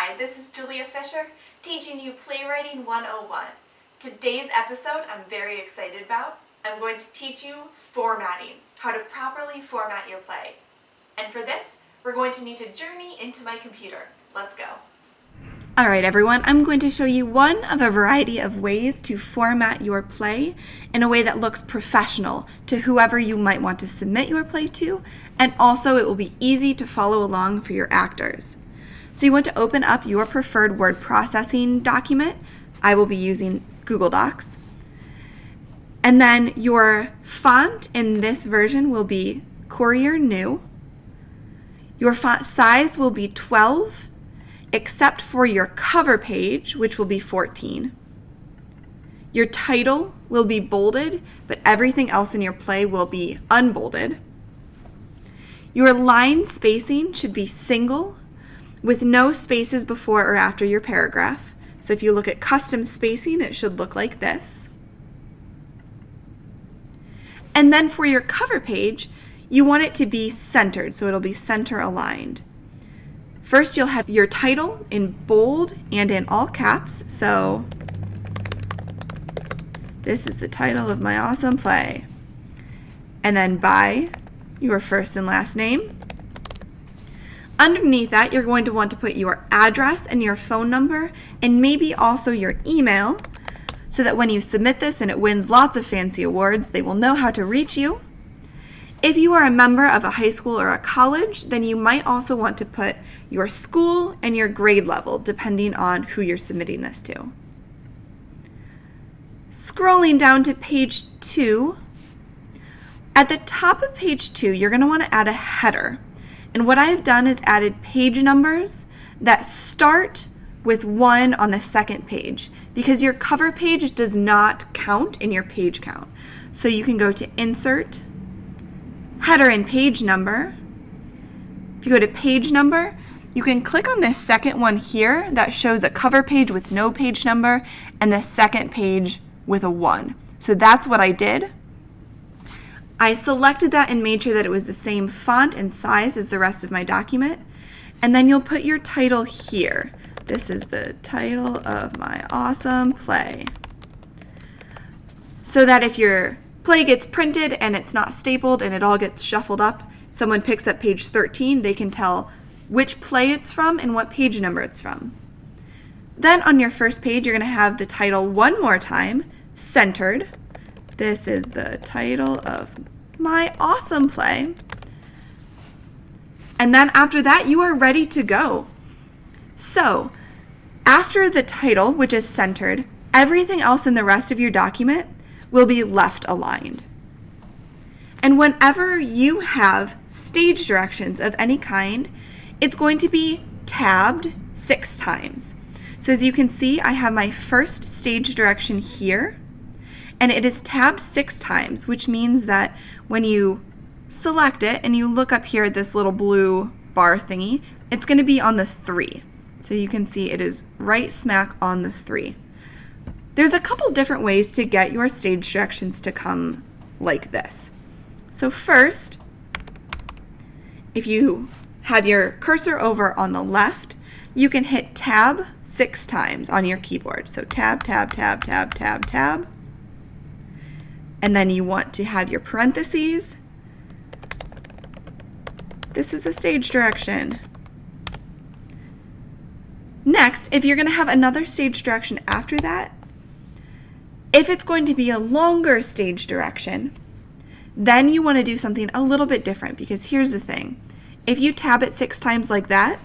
Hi, this is Julia Fisher, teaching you Playwriting 101. Today's episode I'm very excited about. I'm going to teach you formatting, how to properly format your play. And for this, we're going to need to journey into my computer. Let's go. Alright everyone, I'm going to show you one of a variety of ways to format your play in a way that looks professional to whoever you might want to submit your play to, and also it will be easy to follow along for your actors. So you want to open up your preferred word processing document. I will be using Google Docs. And then your font in this version will be Courier New. Your font size will be 12, except for your cover page, which will be 14. Your title will be bolded, but everything else in your play will be unbolded. Your line spacing should be single, with no spaces before or after your paragraph. So if you look at custom spacing, it should look like this. And then for your cover page, you want it to be centered, so it'll be center aligned. First, you'll have your title in bold and in all caps. So this is the title of my awesome play. And then by your first and last name. Underneath that, you're going to want to put your address and your phone number and maybe also your email so that when you submit this and it wins lots of fancy awards, they will know how to reach you. If you are a member of a high school or a college, then you might also want to put your school and your grade level, depending on who you're submitting this to. Scrolling down to page 2, at the top of page 2, you're going to want to add a header. And what I've done is added page numbers that start with 1 on the second page, because your cover page does not count in your page count. So you can go to Insert, Header and Page Number. If you go to Page Number, you can click on this second one here that shows a cover page with no page number and the second page with a 1. So that's what I did. I selected that and made sure that it was the same font and size as the rest of my document. And then you'll put your title here. This is the title of my awesome play. So that if your play gets printed and it's not stapled and it all gets shuffled up, someone picks up page 13, they can tell which play it's from and what page number it's from. Then on your first page, you're going to have the title one more time, centered. This is the title of my awesome play. And then after that, you are ready to go. So after the title, which is centered, everything else in the rest of your document will be left aligned. And whenever you have stage directions of any kind, it's going to be tabbed 6 times. So as you can see, I have my first stage direction here, and it is tabbed 6 times, which means that when you select it and you look up here at this little blue bar thingy, it's going to be on the 3. So you can see it is right smack on the 3. There's a couple different ways to get your stage directions to come like this. So first, if you have your cursor over on the left, you can hit tab 6 times on your keyboard. So tab, tab, tab, tab, tab, tab. And then you want to have your parentheses. This is a stage direction. Next, if you're going to have another stage direction after that, if it's going to be a longer stage direction, then you want to do something a little bit different, because here's the thing. If you tab it 6 times like that,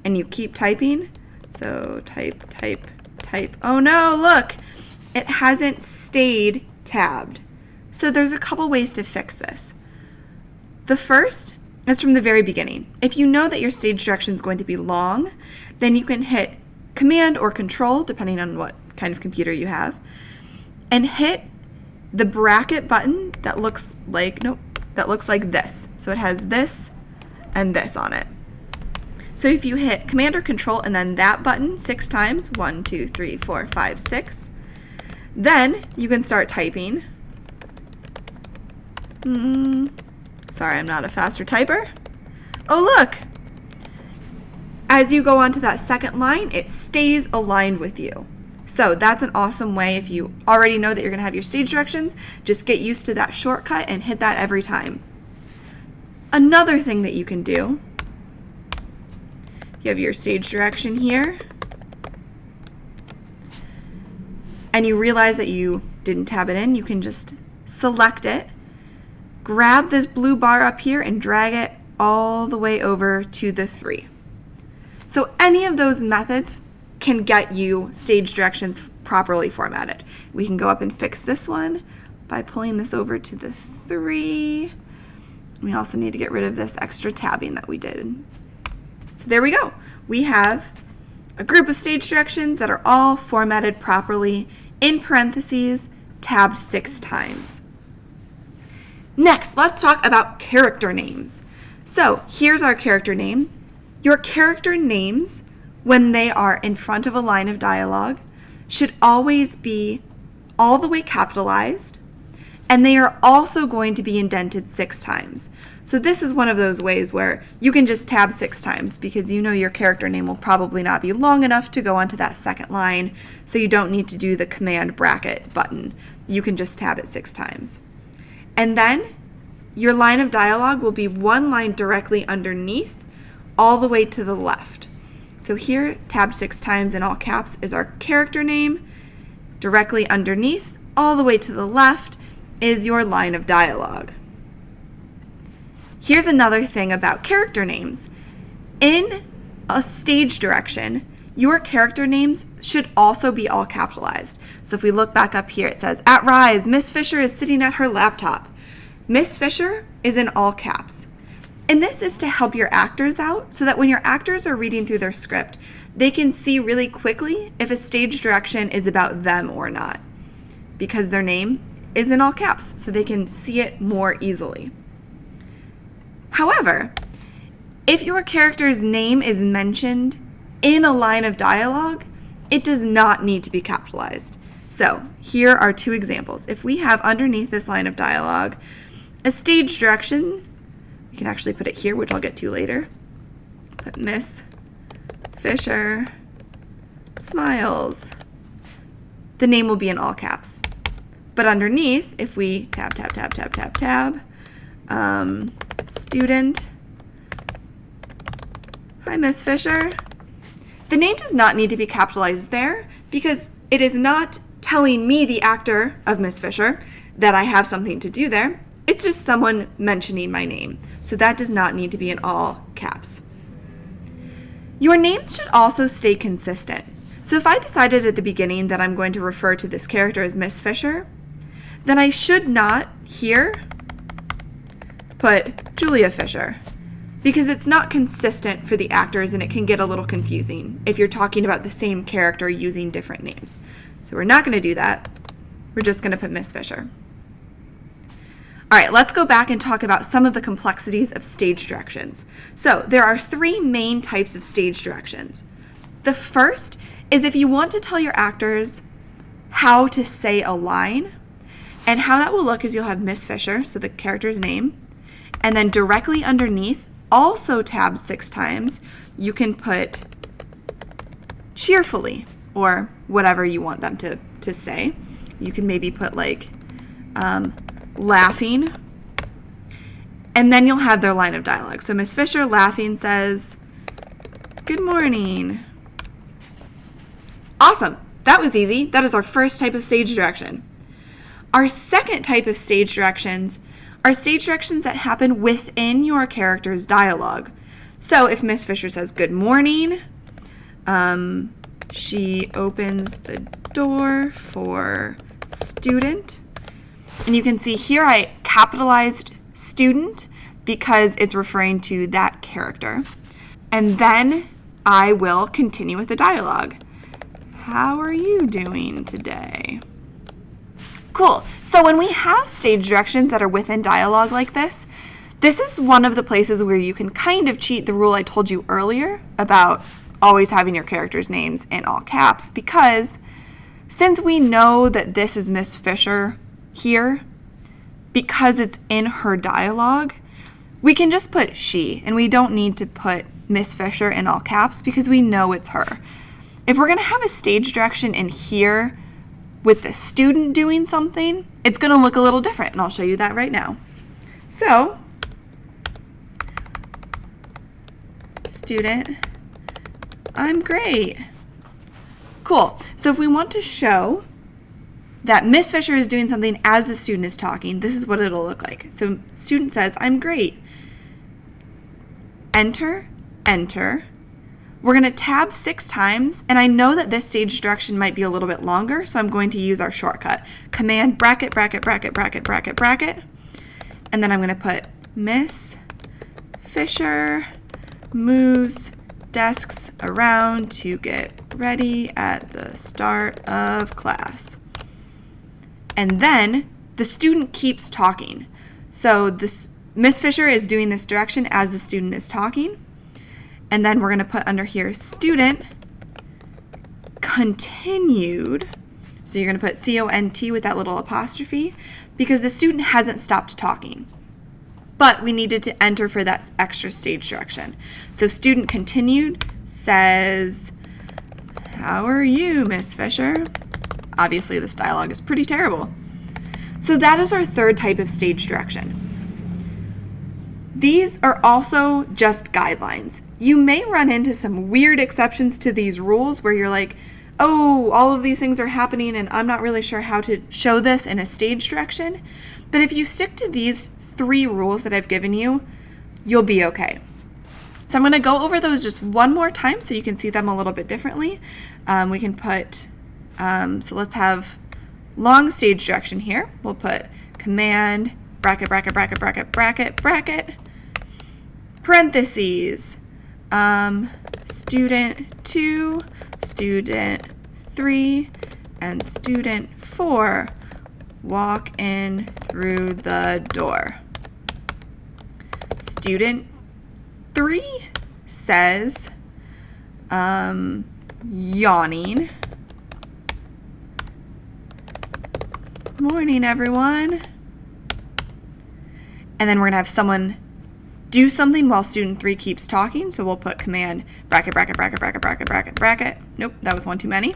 and you keep typing, so type, type, type, oh no, look, it hasn't stayed tabbed. So there's a couple ways to fix this. The first is from the very beginning. If you know that your stage direction is going to be long, then you can hit Command or Control, depending on what kind of computer you have, and hit the bracket button that looks like, this. So it has this and this on it. So if you hit Command or Control and then that button 6 times, 1, 2, 3, 4, 5, 6, then you can start typing. Sorry, I'm not a faster typer. Oh look, as you go on to that second line, it stays aligned with you. So that's an awesome way. If you already know that you're going to have your stage directions, just get used to that shortcut and hit that every time. Another thing that you can do, you have your stage direction here, and you realize that you didn't tab it in, you can just select it, grab this blue bar up here and drag it all the way over to the 3. So any of those methods can get you stage directions properly formatted. We can go up and fix this one by pulling this over to the 3. We also need to get rid of this extra tabbing that we did. So there we go. We have a group of stage directions that are all formatted properly, in parentheses, tabbed 6 times. Next, let's talk about character names. So here's our character name. Your character names, when they are in front of a line of dialogue, should always be all the way capitalized, and they are also going to be indented 6 times. So this is one of those ways where you can just tab 6 times because you know your character name will probably not be long enough to go onto that second line, so you don't need to do the command bracket button. You can just tab it 6 times. And then your line of dialogue will be one line directly underneath all the way to the left. So here, tabbed 6 times in all caps is our character name. Directly underneath, all the way to the left, is your line of dialogue. Here's another thing about character names. In a stage direction, your character names should also be all capitalized. So if we look back up here, it says, "At Rise, Miss Fisher is sitting at her laptop." Miss Fisher is in all caps. And this is to help your actors out so that when your actors are reading through their script, they can see really quickly if a stage direction is about them or not, because their name is in all caps, so they can see it more easily. However, if your character's name is mentioned in a line of dialogue, it does not need to be capitalized. So here are 2 examples. If we have underneath this line of dialogue a stage direction, we can actually put it here, which I'll get to later. Put Miss Fisher smiles. The name will be in all caps. But underneath, if we tab, student, hi Miss Fisher, the name does not need to be capitalized there because it is not telling me, the actor of Miss Fisher, that I have something to do there. It's just someone mentioning my name. So that does not need to be in all caps. Your names should also stay consistent. So if I decided at the beginning that I'm going to refer to this character as Miss Fisher, then I should not here put Julia Fisher, because it's not consistent for the actors and it can get a little confusing if you're talking about the same character using different names. So we're not going to do that. We're just going to put Miss Fisher. All right, let's go back and talk about some of the complexities of stage directions. So there are 3 main types of stage directions. The first is if you want to tell your actors how to say a line, and how that will look is you'll have Miss Fisher, so the character's name, and then directly underneath, also tabbed 6 times, you can put cheerfully, or whatever you want them to say. You can maybe put like laughing, and then you'll have their line of dialogue. So Miss Fisher laughing says, "Good morning." Awesome, that was easy. That is our first type of stage direction. Our second type of stage directions are stage directions that happen within your character's dialogue. So if Miss Fisher says, "Good morning," she opens the door for student. And you can see here I capitalized student because it's referring to that character. And then I will continue with the dialogue. "How are you doing today?" Cool. So when we have stage directions that are within dialogue like this is one of the places where you can kind of cheat the rule I told you earlier about always having your characters' names in all caps, because since we know that this is Miss Fisher here, because it's in her dialogue, we can just put she, and we don't need to put Miss Fisher in all caps because we know it's her. If we're going to have a stage direction in here with the student doing something, it's going to look a little different, and I'll show you that right now. So, student, I'm great. Cool. So if we want to show that Miss Fisher is doing something as the student is talking, this is what it'll look like. So student says, I'm great. Enter, enter. We're going to tab 6 times, and I know that this stage direction might be a little bit longer, so I'm going to use our shortcut. Command bracket, bracket, bracket, bracket, bracket, bracket, and then I'm going to put Miss Fisher moves desks around to get ready at the start of class. And then the student keeps talking. So this Miss Fisher is doing this direction as the student is talking. And then we're going to put under here student continued. So you're going to put C-O-N-T with that little apostrophe because the student hasn't stopped talking. But we needed to enter for that extra stage direction. So student continued says, how are you, Miss Fisher? Obviously this dialogue is pretty terrible. So that is our third type of stage direction. These are also just guidelines. You may run into some weird exceptions to these rules where you're like, oh, all of these things are happening and I'm not really sure how to show this in a stage direction. But if you stick to these 3 rules that I've given you, you'll be okay. So I'm going to go over those just one more time so you can see them a little bit differently. We can put, so let's have long stage direction here. We'll put command, bracket, bracket, bracket, bracket, bracket, bracket, parentheses, student 2, student 3, and student 4 walk in through the door. Student 3 says, yawning. Morning, everyone. And then we're going to have someone do something while student 3 keeps talking. So we'll put command bracket, bracket, bracket, bracket, bracket, bracket, bracket. Nope, that was one too many.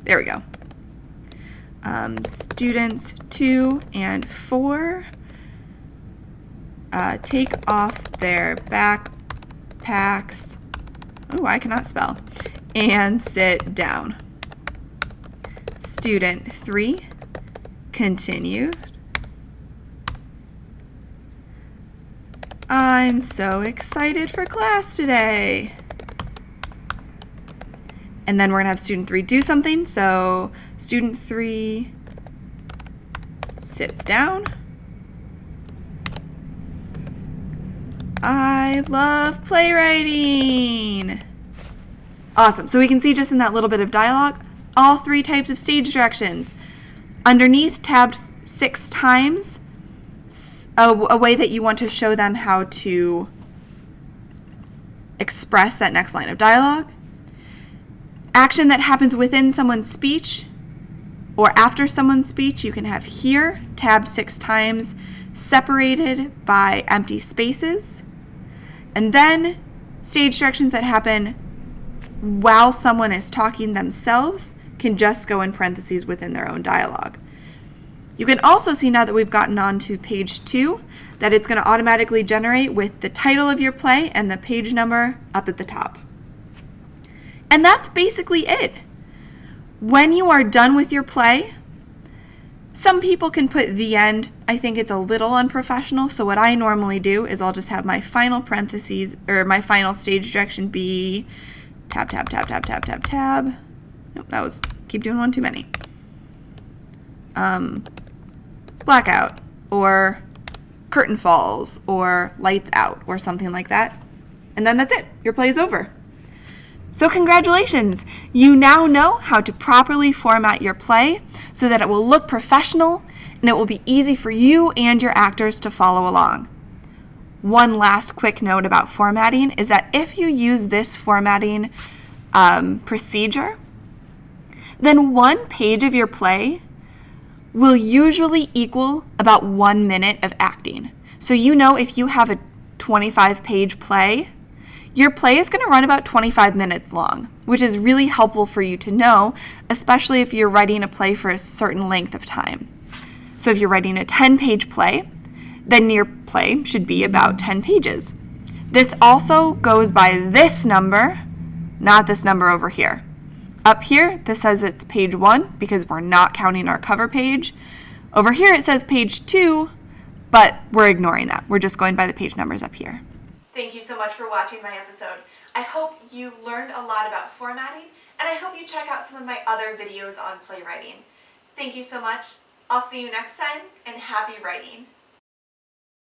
There we go. Students 2 and 4 take off their backpacks. Oh, I cannot spell. And sit down. Student 3 continued. I'm so excited for class today. And then we're going to have student 3 do something. So student 3 sits down. I love playwriting. Awesome. So we can see just in that little bit of dialogue, all 3 types of stage directions. Underneath, tabbed 6 times, a way that you want to show them how to express that next line of dialogue. Action that happens within someone's speech or after someone's speech, you can have here, tabbed 6 times, separated by empty spaces. And then stage directions that happen while someone is talking themselves can just go in parentheses within their own dialogue. You can also see now that we've gotten on to page 2 that it's going to automatically generate with the title of your play and the page number up at the top. And that's basically it. When you are done with your play, some people can put the end. I think it's a little unprofessional, so what I normally do is I'll just have my final parentheses, or my final stage direction be tab, tab, tab, tab, tab, tab, tab. Nope, that was, keep doing one too many. Blackout, or curtain falls, or lights out, or something like that. And then that's it. Your play is over. So congratulations! You now know how to properly format your play so that it will look professional and it will be easy for you and your actors to follow along. One last quick note about formatting is that if you use this formatting procedure, then 1 page of your play will usually equal about 1 minute of acting. So you know if you have a 25-page play, Your play is going to run about 25 minutes long, which is really helpful for you to know, especially if you're writing a play for a certain length of time. So if you're writing a 10-page play, then your play should be about 10 pages. This also goes by this number, not this number over here. Up here, this says it's page 1 because we're not counting our cover page. Over here, it says page 2, but we're ignoring that. We're just going by the page numbers up here. Thank you so much for watching my episode. I hope you learned a lot about formatting, and I hope you check out some of my other videos on playwriting. Thank you so much. I'll see you next time, and happy writing.